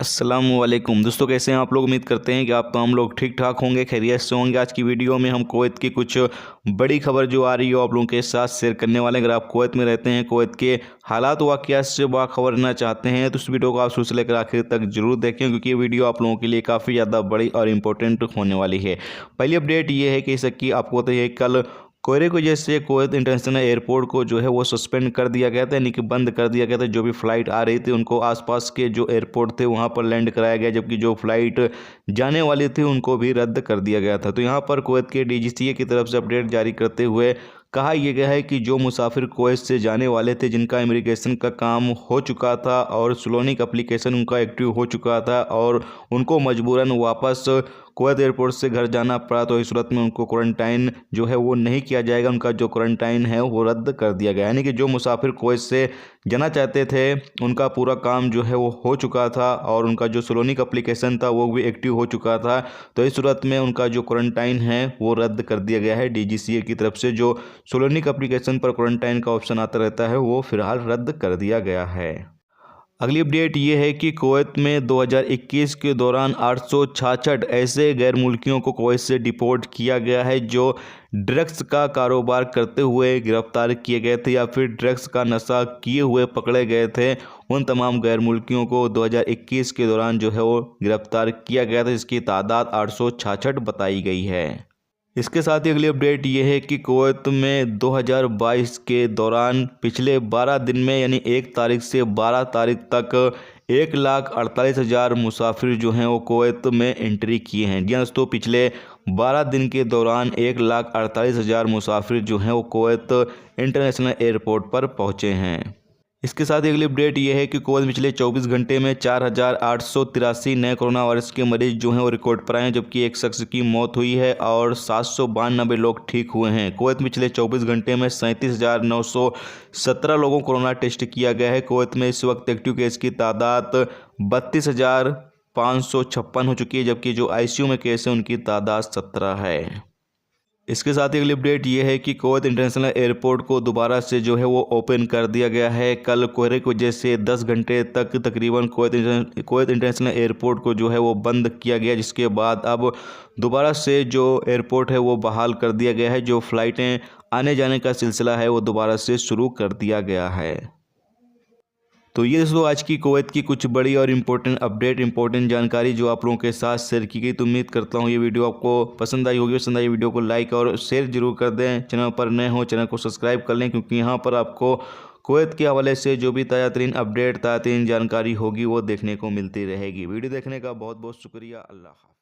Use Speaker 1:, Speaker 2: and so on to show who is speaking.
Speaker 1: अस्सलामुअलैकुम दोस्तों, कैसे हैं आप लोग। उम्मीद करते हैं कि आप तमाम लोग ठीक ठाक होंगे, खैरियत से होंगे। आज की वीडियो में हम कुवैत की कुछ बड़ी खबर जो आ रही है आप लोगों के साथ शेयर करने वाले हैं। अगर आप कुवैत में रहते हैं, कुवैत के हालात वाक़यात से बाखबर रहना चाहते हैं तो इस वीडियो को आप शुरू से लेकर आखिर तक जरूर देखें, क्योंकि ये वीडियो आप लोगों के लिए काफ़ी ज़्यादा बड़ी और इंपॉर्टेंट होने वाली है। पहली अपडेट ये है कि इसकी आपको बताइए, कल कोयरे की वजह से कुवैत इंटरनेशनल एयरपोर्ट को जो है वो सस्पेंड कर दिया गया था, यानी कि बंद कर दिया गया था। जो भी फ़्लाइट आ रही थी उनको आसपास के जो एयरपोर्ट थे वहाँ पर लैंड कराया गया, जबकि जो फ़्लाइट जाने वाली थी उनको भी रद्द कर दिया गया था। तो यहाँ पर कुवैत के डीजीसीए की तरफ से अपडेट जारी करते हुए कहा यह गया है कि जो मुसाफिर कुवैत से जाने वाले थे, जिनका इमिग्रेशन का काम हो चुका था और स्लोनिक एप्लीकेशन उनका एक्टिव हो चुका था और उनको मजबूरन वापस कुवैत एयरपोर्ट से घर जाना पड़ा, तो इस सूरत में उनको क्वारंटाइन जो है वो नहीं किया जाएगा। उनका जो क्वारंटाइन है वो रद्द कर दिया गया। यानी कि जो मुसाफिर कुवैत से जाना चाहते थे उनका पूरा काम जो है वो हो चुका था और उनका जो स्लोनिक एप्लीकेशन था वो भी एक्टिव हो चुका था। तो इस सूरत में उनका जो क्वारंटाइन है वो रद्द कर दिया गया है। डीजीसीए की तरफ से जो स्लोनिक एप्लीकेशन पर क्वारंटाइन का ऑप्शन आता रहता है वो फिलहाल रद्द कर दिया गया है। अगली अपडेट ये है कि कुवैत में 2021 के दौरान 866 ऐसे गैर मुल्कियों को कुवैत से डिपोर्ट किया गया है जो ड्रग्स का कारोबार करते हुए गिरफ्तार किए गए थे या फिर ड्रग्स का नशा किए हुए पकड़े गए थे। उन तमाम गैर मुल्कियों को 2021 के दौरान जो है वो गिरफ्तार किया गया था, जिसकी तादाद 866 बताई गई है। इसके साथ ही अगली अपडेट ये है कि कुवैत में 2022 के दौरान पिछले 12 दिन में, यानी 1 तारीख से 12 तारीख तक 1,48,000 मुसाफिर जो हैं वो कुवैत में एंट्री किए हैं। जी हाँ दोस्तों, पिछले 12 दिन के दौरान 1,48,000 मुसाफिर जो हैं वो कुवैत इंटरनेशनल एयरपोर्ट पर पहुँचे हैं। इसके साथ ही अगली अपडेट ये है कि कुवैत में पिछले 24 घंटे में 4,883 नए कोरोना वायरस के मरीज जो हैं वो रिकॉर्ड पर आए हैं, जबकि एक शख्स की मौत हुई है और 792 लोग ठीक हुए हैं। कुवैत में पिछले 24 घंटे में 37,917 लोगों को कोरोना टेस्ट किया गया है। कुवैत में इस वक्त एक्टिव केस की तादाद 32,556 हो चुकी है, जबकि जो आईसीयू में केस है उनकी तादाद 17 है। इसके साथ ही अगली अपडेट ये है कि कुवैत इंटरनेशनल एयरपोर्ट को दोबारा से जो है वो ओपन कर दिया गया है। कल कोहरे की वजह से 10 घंटे तक तकरीबन कुवैत इंटरनेशनल एयरपोर्ट को जो है वो बंद किया गया, जिसके बाद अब दोबारा से जो एयरपोर्ट है वो बहाल कर दिया गया है। जो फ़्लाइटें आने जाने का सिलसिला है वो दोबारा से शुरू कर दिया गया है। तो ये दोस्तों आज की कुवैत की कुछ बड़ी और इम्पोर्टेंट अपडेट, इम्पोर्टेंट जानकारी जो आप लोगों के साथ शेयर की गई। तो उम्मीद करता हूँ ये वीडियो आपको पसंद आई होगी। पसंद आई वीडियो को लाइक और शेयर जरूर कर दें। चैनल पर नए हो चैनल को सब्सक्राइब कर लें, क्योंकि यहाँ पर आपको कुवैत के हवाले से जो भी ताज़ा तरीन अपडेट, ताज़ा तरीन जानकारी होगी वो देखने को मिलती रहेगी। वीडियो देखने का बहुत बहुत शुक्रिया। अल्लाह हाफ़िज़।